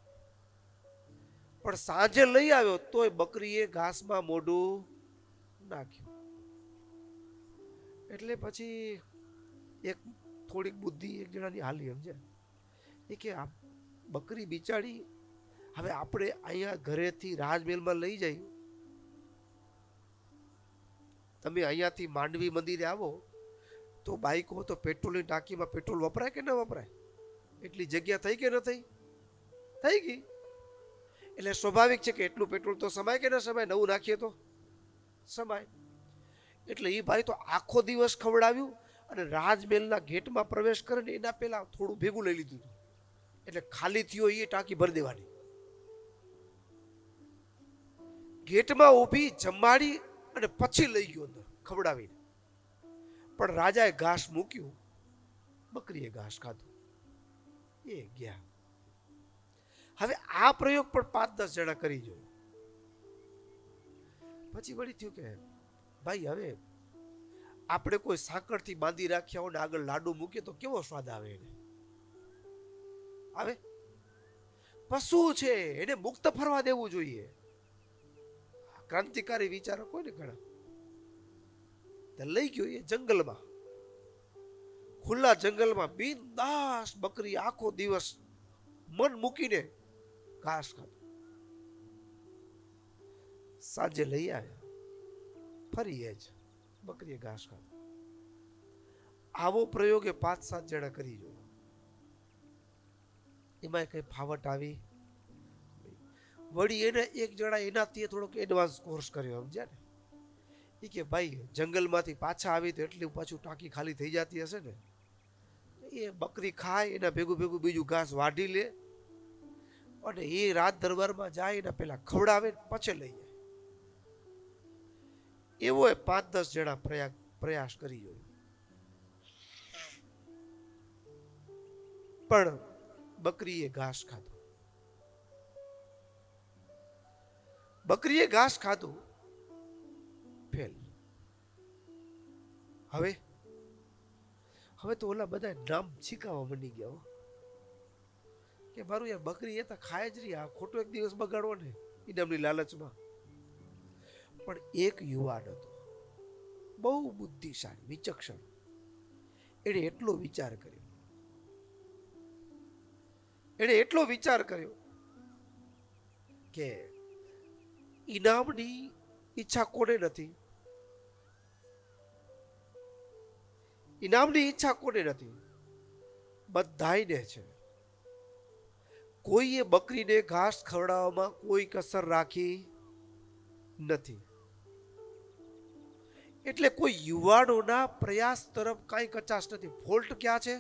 પણ સાંજે લઈ આવ્યો તોય બકરીએ ઘાસમાં મોઢું નાખ્યું. એટલે પછી એક થોડીક બુદ્ધિ એક જણાની હાલી, સમજે એ કે આ બકરી બિચારી હવે આપણે અહીંયા ઘરેથી રાજમહેલમાં લઈ જઈ, તમે અહીંયાથી માંડવી મંદિરે આવો તો બાઈક હો તો પેટ્રોલની ટાંકીમાં પેટ્રોલ વપરાય કે ન વપરાય? એટલી જગ્યા થઈ કે ન થઈ? થઈ ગઈ. એટલે સ્વાભાવિક છે કે એટલું પેટ્રોલ તો સમાય કે ના સમાય, નવું નાખીએ તો સમાય. એટલે એ ભાઈ તો આખો દિવસ ખવડાવ્યું અને રાજમહેલના ગેટમાં પ્રવેશ કરે ને એના પહેલા થોડું ભેગું લઈ લીધું હતું. એટલે ખાલી થયો એ ટાંકી ભરી દેવાની. ગેટમાં ઊભી જમાડી અને પછી લઈ ગયો અંદર ખવડાવીને. પણ રાજાએ ઘાસ મૂક્યું, બકરીએ ઘાસ ખાધું, એ ગયા. હવે આ પ્રયોગ પણ 5-10 જણા કરી જોયો. પછી વળી થયું કે ભાઈ હવે આપણે કોઈ સાકરથી બાંધી રાખ્યા હોય ને આગળ લાડુ મૂકીએ તો કેવો સ્વાદ આવે એને? આવે? પશુ છે, એને મુક્ત ફરવા દેવું જોઈએ. ક્રાંતિકારી વિચારો કોઈને ઘણા. લઈ ગયો એ જંગલમાં, ખુલ્લા જંગલમાં બિંદાસ બકરી આખો દિવસ મન મૂકીને ઘાસ ખાધું. સાંજે લઈ આવ્યા, ફરી એ જ બકરીએ ઘાસ ખાધું. આવો પ્રયોગ એ 5-7 જણા કરી જોયો. એમાં કઈ ફાવટ આવી? વળી એને એક જણા એનાથી થોડોક એડવાન્સ કોર્સ કર્યો, સમજ્યા ને? એ કે ભાઈ જંગલમાંથી પાછા આવી તો એટલી પાછું ટાંકી ખાલી થઈ જતી હશે ને, એ બકરી ખાય એના ભેગું ભેગું બીજું ઘાસ વાઢી લે અને એ રાત દરબારમાં જાય એના પેલા ખવડાવે પછી લઈ જાય. એવો 5-10 જણા પ્રયાસ કરી જોયો. પણ બકરીએ ઘાસ ખાધું. બકરીએ ઘાસ ખાધું, ફેલ. હવે તો ઓલા બધા નામ શીખાવા બની ગયા કે મારું યાર બકરી એ તો ખાય જ રહી, આ ખોટો એક દિવસ બગાડવો ને ઇનામની લાલચમાં. પણ એક યુવાન હતો, બહુ બુદ્ધિશાળી, વિચક્ષણ. એણે એટલો વિચાર કર્યો કે ઇનામની ઈચ્છા કોને નથી? ઇનામની ઈચ્છા કોને નથી? બધાયને છે. કોઈએ બકરીને ઘાસ ખવડાવવામાં કોઈ કસર રાખી નથી. એટલે કોઈ યુવાનોના પ્રયાસ તરફ કાંઈ કચાશ નથી. ફોલ્ટ ક્યાં છે?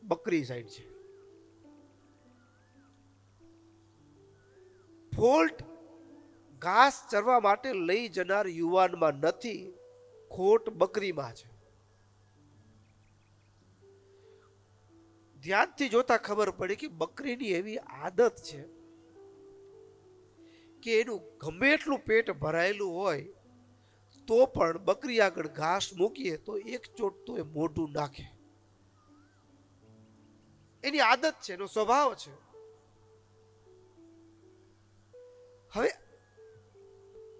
બકરી સાઈડ છે. ફોલ્ટ ઘાસ ચરવા માટે લઈ જનાર યુવાનમાં નથી, ખોટ બકરીમાં છે. ધ્યાનથી જોતા ખબર પડે કે બકરીની એવી આદત છે કે એનું ગમે એટલું પેટ ભરાયેલું હોય તો પણ બકરી આગળ ઘાસ મૂકીએ તો એક ચોટ તો એ મોઢું નાખે. એની આદત છે, એનો સ્વભાવ છે. હવે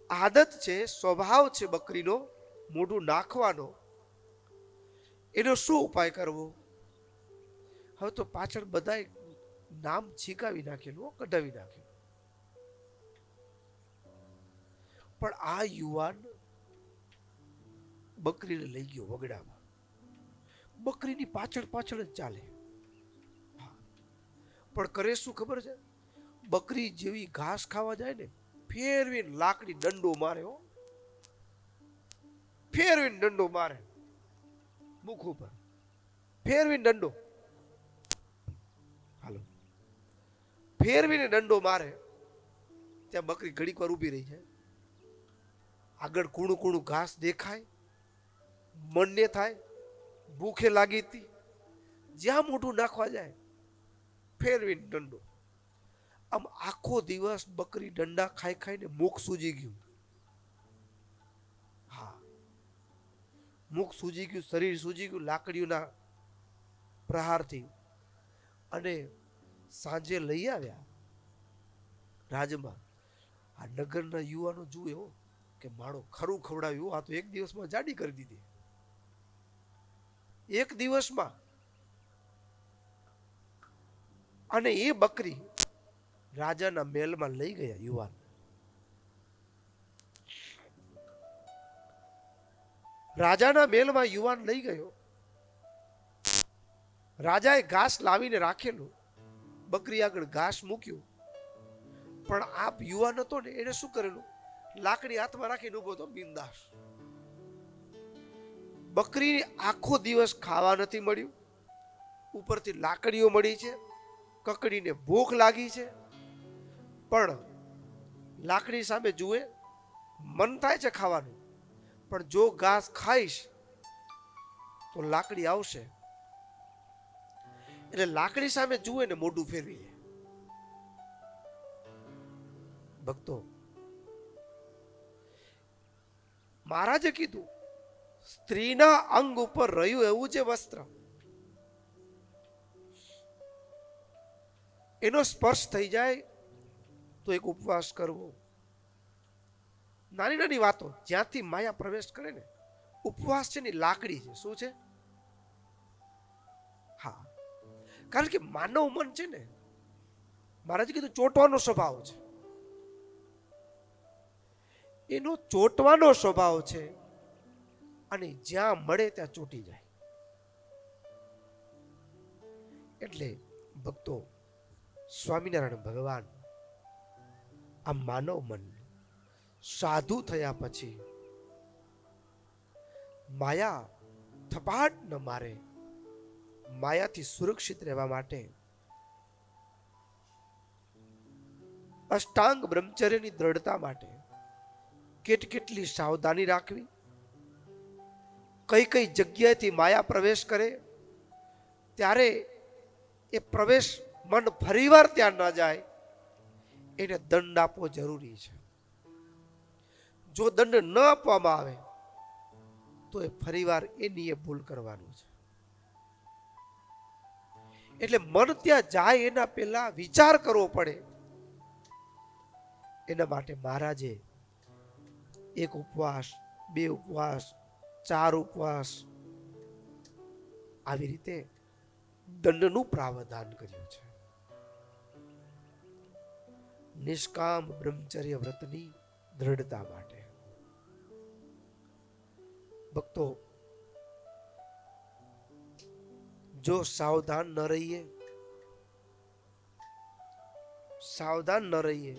આદત છે, સ્વભાવ છે બકરીનો મોઢું નાખવાનો. એનો શું ઉપાય કરવો? હવે તો પાછળ બધા નામ છીકાવી નાખેલું, કઢાવી નાખેલું. પણ આ યુવાન બકરીને લઈ ગયો વગડામાં. બકરીની પાછળ જ ચાલે. પણ કરે શું ખબર છે? બકરી જેવી ઘાસ ખાવા જાય ને, ફેરવીને લાકડી દંડો મારે. ફેરવીને દંડો મારે મુખ ઉપર, ફેરવીને દંડો. હાલો, ફેરવીને દંડો મારે. ત્યાં બકરી ઘડીક વાર ઊભી રહી જાય. આગળ કૂણું ઘાસ દેખાય, મનને થાય ભૂખે લાગી હતી. જ્યાં મોઢું નાખવા જાય ફેરવીને દંડો. આમ આખો દિવસ બકરી દંડા ખાઈને મુખ સૂજી ગયું. હા, મુખ સૂજી ગયું, શરીર સૂજી ગયું લાકડીઓના પ્રહારથી. અને સાંજે લઈ આવ્યા રાજમાં. આ નગરના યુવાનો જુએ કે માળો ખરું ખવડાવ્યું, આ તો એક દિવસમાં જાડી કરી દીધી. એક દિવસમાં. અને એ બકરી રાજાના મહેલમાં લઈ ગયા યુવાન. રાજાના મહેલમાં યુવાન લઈ ગયો. રાજાએ ઘાસ લાવીને રાખેલું, બકરી આગળ ઘાસ મૂક્યું. પણ આ યુવાન હતો ને, એને શું કરેલું, લાકડી હાથમાં રાખીને ઉભો હતો બિંદાસ. બકરીને આખો દિવસ ખાવા નથી મળ્યું, ઉપરથી લાકડીઓ મળી છે, કકડીને ભૂખ લાગી છે, પણ લાકડી સામે જુએ, મન થાય છે ખાવાનું, પણ જો ઘાસ ખાઈશ તો લાકડી આવશે, એટલે લાકડી સામે જુએ ને મોઢું ફેરવી લે. ભક્તો, મહારાજે કીધું, સ્ત્રીના અંગ ઉપર રહ્યું એવું જે વસ્ત્ર, એનો સ્પર્શ થઈ જાય તો એક ઉપવાસ કરવો. નાની નાની વાતો જ્યાંથી માયા પ્રવેશ કરે ને, ઉપવાસ છે ને લાકડી છે. શું છે? હા, કારણ કે માનવ મન છે ને, મહારાજે કીધું ચોટવાનો સ્વભાવ છે, એનો ચોટવાનો સ્વભાવ છે, અને જ્યાં મળે ત્યાં ચોટી જાય. એટલે ભક્તો, સ્વામિનારાયણ ભગવાન આ માનવ મન સાધુ થયા પછી માયા થપાટ ન મારે, માયાથી સુરક્ષિત રહેવા માટે અષ્ટાંગ બ્રહ્મચર્યની દ્રઢતા માટે કેટલી સાવધાની રાખવી, કઈ કઈ જગ્યાએથી માયા પ્રવેશ કરે ત્યારે એ પ્રવેશ મન ફરીવાર ત્યાં ન જાય, એને દંડ આપવો જરૂરી છે. જો દંડ ન આપવામાં આવે તો એ ફરીવાર એની એ ભૂલ કરવાનું છે. એટલે મન ત્યાં જાય એના પહેલા વિચાર કરવો પડે. એના માટે મહારાજે એક ઉપવાસ, 2 ઉપવાસ, 4 ઉપવાસ, આવી રીતે દંડનું પ્રાવધાન કર્યું છે. નિષ્કામ બ્રહ્મચર્ય વ્રતની દ્રઢતા માટે. ભક્તો, જો સાવધાન ન રહીએ,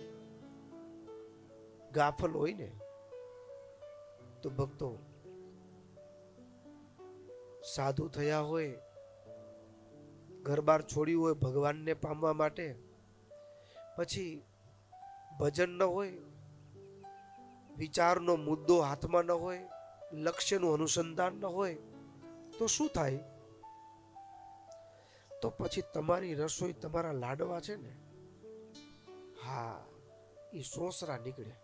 ગાફલ હોય ને, તો ભક્તો, સાધુ થયા હોય, ઘર-બાર છોડ્યું હોય ભગવાનને પામવા માટે, પછી ભજન ન હોય, વિચારનો મુદ્દો હાથમાં ન હોય, લક્ષ્યનું અનુસંધાન ન હોય, તો શું થાય? તો પછી તમારી રસોઈ, તમારા લાડવા છે ને, હા, એ સોસરા નીકળે.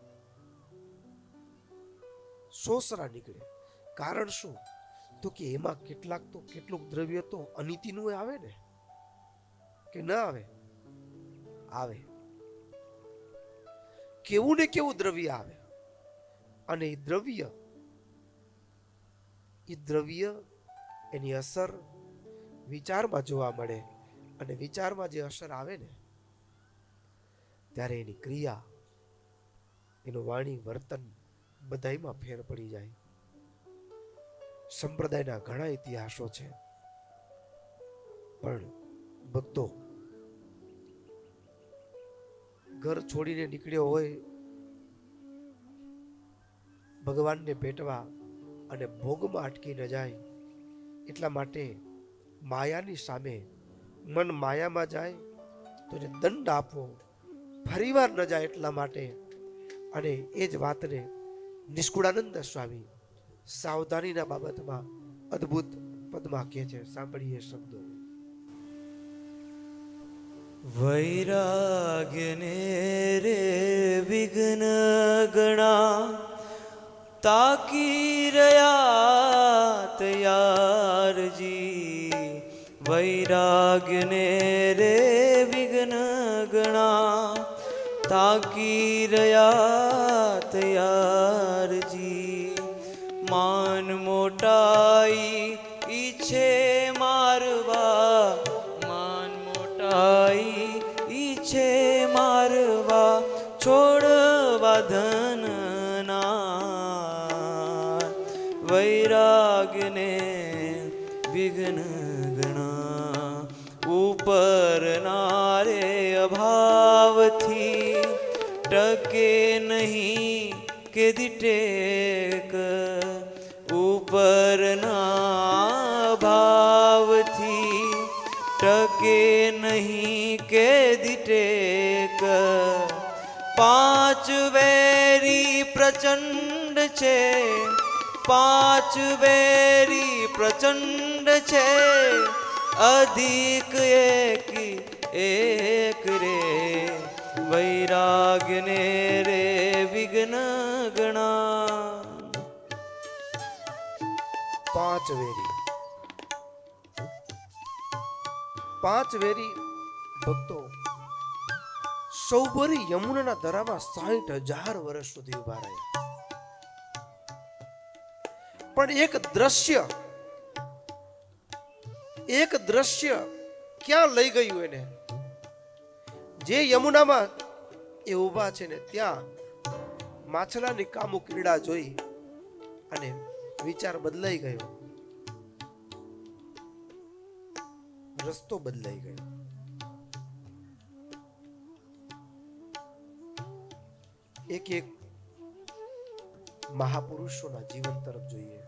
કારણ શું? તો કે એમાં કેટલુંક દ્રવ્ય તો અનિતિનું આવે ને, કે ન આવે? આવે. કેવું ને કેવું દ્રવ્ય આવે, અને એ દ્રવ્ય એની અસર વિચારમાં જોવા મળે, અને વિચારમાં જે અસર આવે ને, ત્યારે એની ક્રિયા, એનું વાણી, વર્તન બધાયમાં ફેર પડી જાય. સંપ્રદાયના ઘણા ઇતિહાસો છે, પણ ભક્તો, ઘર છોડીને નીકળ્યો હોય ભગવાનને ભેટવા, અને ભોગમાં અટકી ન જાય, એટલા માટે માયાની સામે મન માયામાં જાય તો એને દંડ આપવો, ફરીવાર ન જાય એટલા માટે. અને એ જ વાતને નિષ્કુળાનંદ સ્વામી સાવધાનીના બાબતમાં અદ્ભુત પદમાં કહે છે. સાંભળીએ શબ્દો. વૈરાગ્યને રે વિઘ્ન ગણા તાકી રહ્યા તૈયારજી. વૈરાગ્યને રે વિઘ્ન ગણા તાકી રહ્યા તૈયારજી. માન મોટાઈ ઈચ્છે મારવા, માન મોટાઈ ઈચ્છે મારવા, છોડવા ધનના. વૈરાગ્યને વિઘ્ન ગણા ઉપર નારે અભાવથી ટકે નહીં કેદી ટેક ઉપરના ભાવથી ટકે નહીં કેદી ટેક પાંચ વેરી પ્રચંડ છે પાંચ વેરી પ્રચંડ છે અધિક એક રે વૈરાગ્યને રે વિઘ્ન ગણા પાંચ વેરી ભક્તો સૌભરી યમુનાના દરામાં 60,000 વર્ષ સુધી ઉભા રહ્યા, પણ એક દ્રશ્ય ક્યાં લઈ ગયું એને? જે યમુનામાં એ ઊભા છે ને ત્યાં માછલાની કામુ ક્રીડા જોઈ અને વિચાર બદલાઈ ગયો, રસ્તો બદલાઈ ગયો. એક મહાપુરુષોના જીવન તરફ જોઈએ.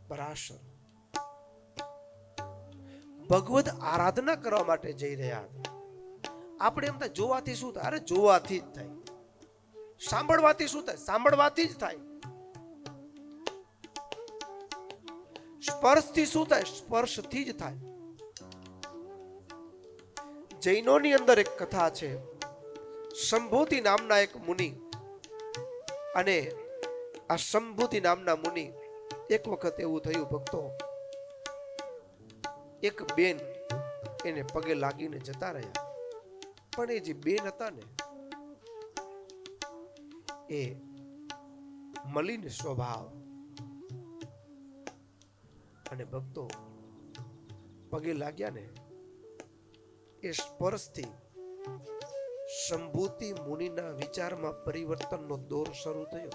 પરાશર ભગવદ આરાધના કરવા માટે જઈ રહ્યા હતા. આપણે એમ થાય જોવાથી શું થાય? અરે જોવાથી જ થાય. સાંભળવાથી શું થાય? સાંભળવાથી જ થાય. સ્પર્શથી શું થાય? સ્પર્શથી જ થાય. જૈનોની અંદર એક કથા છે. શંભુતિ નામના એક મુનિ, અને આ શંભુતિ નામના મુનિ એક વખત એવું થયું ભક્તો, એક બેન એને પગે લાગીને જતા રહ્યા, પણ એ જે બેન હતા ને એ મલિન સ્વભાવ, અને ભક્તો પગે લાગ્યા ને એ સ્પર્શથી શંભુતિ મુનિના વિચારમાં પરિવર્તનનો દોર શરૂ થયો.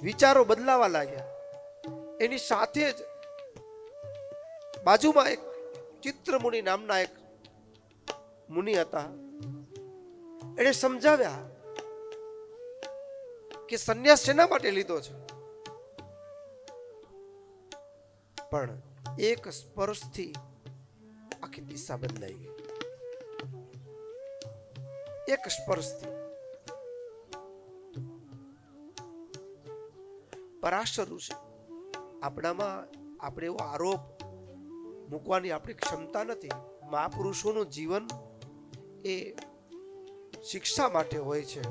વિચારો બદલાવા લાગ્યા. એની સાથે જ બાજુમાં એક ચિત્રમુનિ નામના એક મુનિ હતા. એને સમજાવ્યા કે સંન્યાસ શેના માટે લીધો છે, પણ એક સ્પર્શથી આખી દિશા બદલાઈ ગઈ. એક સ્પર્શથી. પરાશર ઋષિ, આપણામાં આપણે એવો આરોપ મૂકવાની આપણી ક્ષમતા નથી. મહાપુરુષોનું જીવન એ શિક્ષા માટે હોય છે,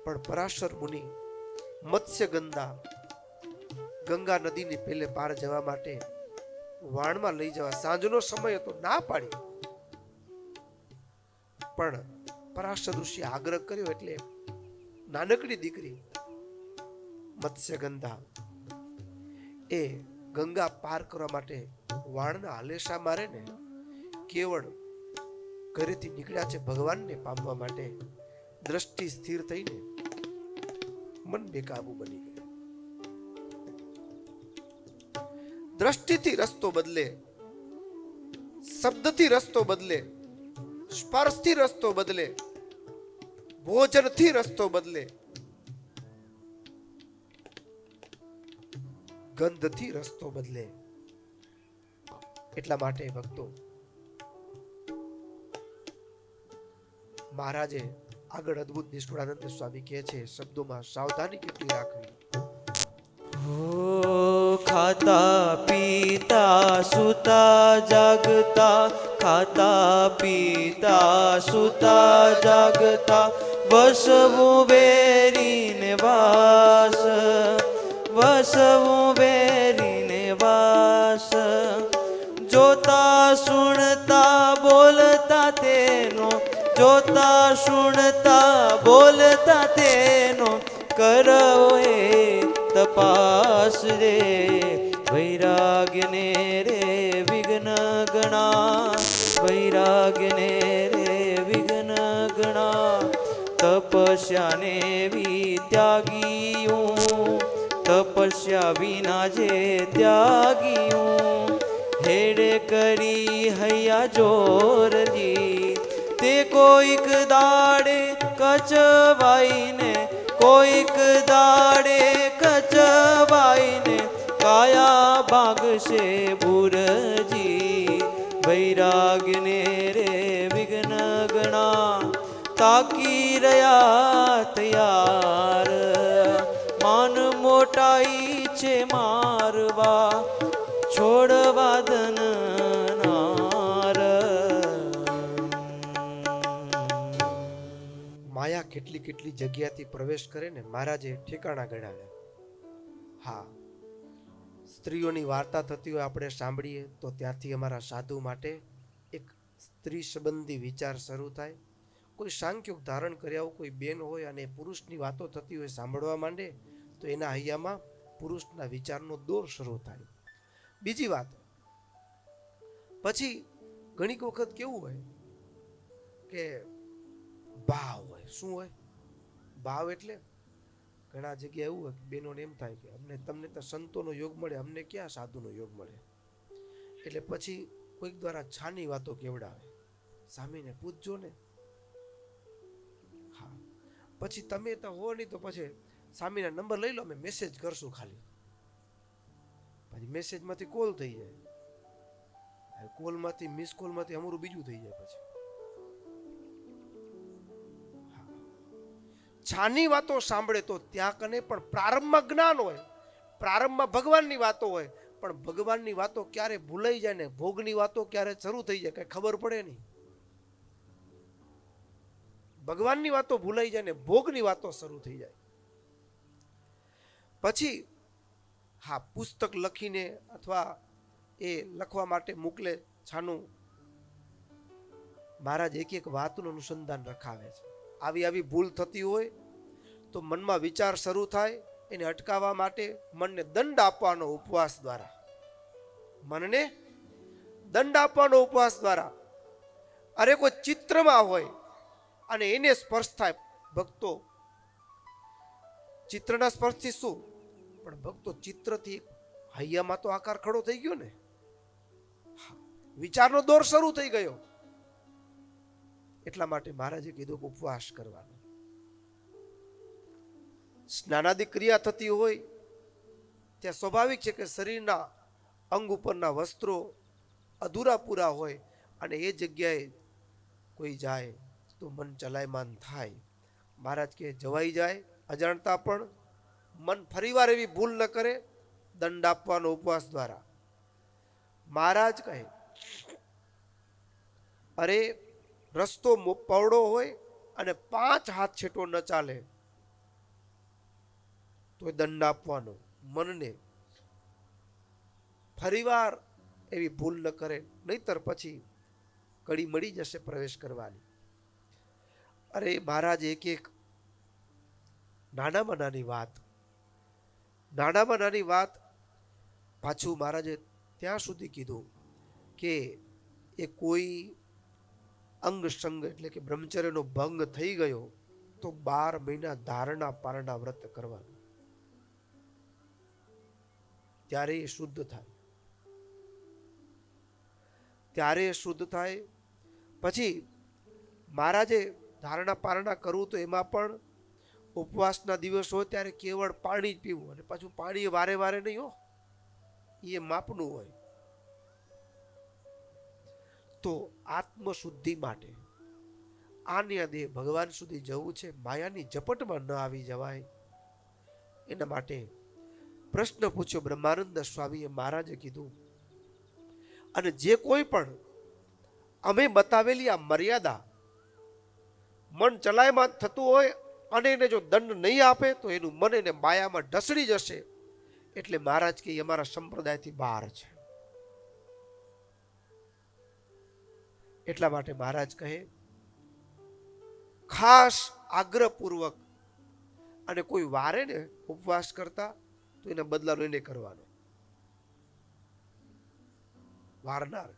પણ પરાશર મુનિ મત્સ્ય ગંગા નદીની પેલે પાર જવા માટે વાણમાં લઈ જવા, સાંજનો સમય હતો, ના પાડી. પણ પરાશર ઋષિ આગ્રહ કર્યો એટલે નાનકડી દીકરી મત્સ્યગંધા એ ગંગા પાર કરવા માટે વાણના હલેશા મારે ને કેવળ ઘરેથી નીકળ્યા છે ભગવાનને પામવા માટે. દ્રષ્ટિ સ્થિર થઈને મન બેકાબુ બની ગયું. દ્રષ્ટિથી રસ્તો બદલે, શબ્દથી રસ્તો બદલે, સ્પર્શથી રસ્તો બદલે, ભોજનથી રસ્તો બદલે, ગંધથી રસ્તો બદલે. એટલા માટે ભક્તો મહારાજે આગળ અદ્ભુત નિષ્કુળાનંદ સ્વામી કહે છે શબ્દોમાં, સાવધાની કેટલી રાખવી. ખાતા પીતા સુતા જાગતા, ખાતા પીતા સુતા જાગતા, વસવું વેરીને વાસ, વસવું વેરીને વાસ. જોતા સુણતા બોલતા તેનો, જોતા સુણતા બોલતા તેનો, કરવો એ તપાસ રે. વૈરાગ્યને રે વિઘ્ન ગણા, વૈરાગ્યને રે વિઘ્ન ગણા. તપસ્યાને ત્યાગીયું, તપસ્યા વિના જે ત્યાગીયું. હેડે કરી હૈયા જોરજી તે કોઈક દાડે કચવાઈને, કોઈક દાડે કચવાઈને કાયા ભાગશે ભુરજી. વૈરાગ્યને રે વિઘ્ન ગણા તાકી રહ્યા તૈયાર, માન મોટાઈ છે મારવા છોડવા ધન નાર. માયા કેટલી કેટલી જગ્યાથી પ્રવેશ કરે ને મહારાજે ઠેકાણા ગણાવ્યા. હા, સ્ત્રીઓની વાર્તા થતી હોય આપણે સાંભળીએ તો ત્યાંથી અમારા સાધુ માટે એક સ્ત્રી સંબંધી વિચાર શરૂ થાય. કોઈ સાંખ્યોગ ધારણ કર્યા હોય કોઈ બેન હોય અને પુરુષની વાતો થતી હોય સાંભળવા માંડે તો એના હૈયામાં પુરુષના વિચારનો દોર શરૂ થાય. બીજી વાત, પછી ઘણીક વખત કેવું હોય કે ભાવ હોય. શું હોય? ભાવ એટલે ઘણા જગ્યાએ એવું હોય કે બેનોને એમ થાય કે અમને તમને તો સંતોનો યોગ મળે, અમને ક્યાં સાધુનો યોગ મળે. એટલે પછી કોઈક દ્વારા છાની વાતો કેવડાવે, સામીને પૂછજો ને. હા, પછી તમે તો હો નહીં તો પછી સામીના નંબર લઈ લો, અમે મેસેજ કરશું ખાલી. પછી મેસેજમાંથી કોલ થઈ જાય, કોલમાંથી મિસ કોલમાંથી અમારું બીજું થઈ જાય. પછી છાની વાતો સાંભળે તો ત્યાં કને પણ પ્રારંભમાં જ્ઞાન હોય, પ્રારંભમાં ભગવાનની વાતો હોય, પણ ભગવાનની વાતો ક્યારે ભૂલાઈ જાય ને ભોગની વાતો ક્યારે શરૂ થઈ જાય કઈ ખબર પડે નહીં. ભગવાનની વાતો ભૂલાઈ જાય ને ભોગની વાતો શરૂ થઈ જાય. પછી હા, પુસ્તક લખીને અથવા એ લખવા માટે મોકલે છાનું, મહારાજ એક એક વાતનું અનુસંધાન રખાવે છે. આવી ભૂલ થતી હોય તો મનમાં વિચાર શરૂ થાય, એને અટકાવવા માટે મનને દંડ આપવાનો ઉપવાસ દ્વારા, મનને દંડ આપવાનો ઉપવાસ દ્વારા. અરે કોઈ ચિત્રમાં હોય અને એને સ્પર્શ થાય, ભક્તો ચિત્રના સ્પર્શથી શું, પણ ભક્તો ચિત્રથી હૈયામાં તો આકાર ખડો થઈ ગયો ને, વિચારનો દોર શરૂ થઈ ગયો. એટલા માટે મહારાજે કીધું કે ઉપવાસ કરવાનો. સ્નાનાદિ ક્રિયા થતી હોય ત્યાં સ્વાભાવિક છે કે શરીરના અંગ ઉપરના વસ્ત્રો અધૂરા પૂરા હોય અને એ જગ્યાએ કોઈ જાય તો મન ચલાયમાન થાય. મહારાજ કે જવાઈ જાય અજાણતા, પણ મન ફરીવાર એવી ભૂલ ન કરે, દંડ આપવાનો ઉપવાસ દ્વારા. મહારાજ કહે અરે રસ્તો પહોળો હોય અને 5 હાથ છેટો ન ચાલે તો દંડ આપવાનો. મનને ફરીવાર એવી ભૂલ ન કરે, નહીતર પછી કડી મળી જશે પ્રવેશ કરવાની. અરે મહારાજ એક એક નાનામાં નાની વાત પાછું મહારાજે ત્યાં સુધી કીધું કે એ કોઈ અંગ સંગ એટલે કે બ્રહ્મચર્યનો ભંગ થઈ ગયો તો 12 મહિના ધારણા પારણા વ્રત કરવાનું, ત્યારે એ શુદ્ધ થાય, ત્યારે એ શુદ્ધ થાય. પછી મહારાજે ધારણા પારણા કરવું તો એમાં પણ ઉપવાસના દિવસ હોય ત્યારે કેવળ પાણી જ પીવું, અને પાછું પાણી વારે વારે નહીં હો, એ માપનું હોય. તો આત્મશુદ્ધિ માટે આન્ય દેહ ભગવાન સુધી જવું છે, માયાની ઝપટમાં ન આવી જવાય, એના માટે પ્રશ્ન પૂછ્યો બ્રહ્માનંદ સ્વામીએ. મહારાજે કીધું અને જે કોઈ પણ અમે બતાવેલી આ મર્યાદા મન ચલાયમાન થતું હોય અને એને જો દંડ નહીં આપે તો એનું મન એને માયામાં ઢસડી જશે. એટલે મહારાજ કે અમારા સંપ્રદાયથી બહાર છે. એટલા માટે મહારાજ કહે ખાસ આગ્રહપૂર્વક, અને કોઈ વારે ને ઉપવાસ કરતા તો એને બદલાનો એને કરવાનો, વારનાર.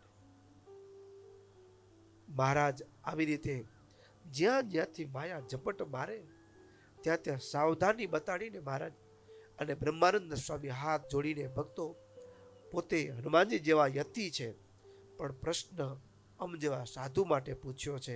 મહારાજ આવી રીતે જ્યાં જ્યાંથી માયા ઝપટ મારે ત્યાં ત્યાં સાવધાની બતાડીને મહારાજ અને બ્રહ્માનંદ સ્વામી હાથ જોડીને, ભક્તો પોતે હનુમાનજી જેવા યતિ છે પણ પ્રશ્ન જેવા સાધુ માટે પૂછ્યો છે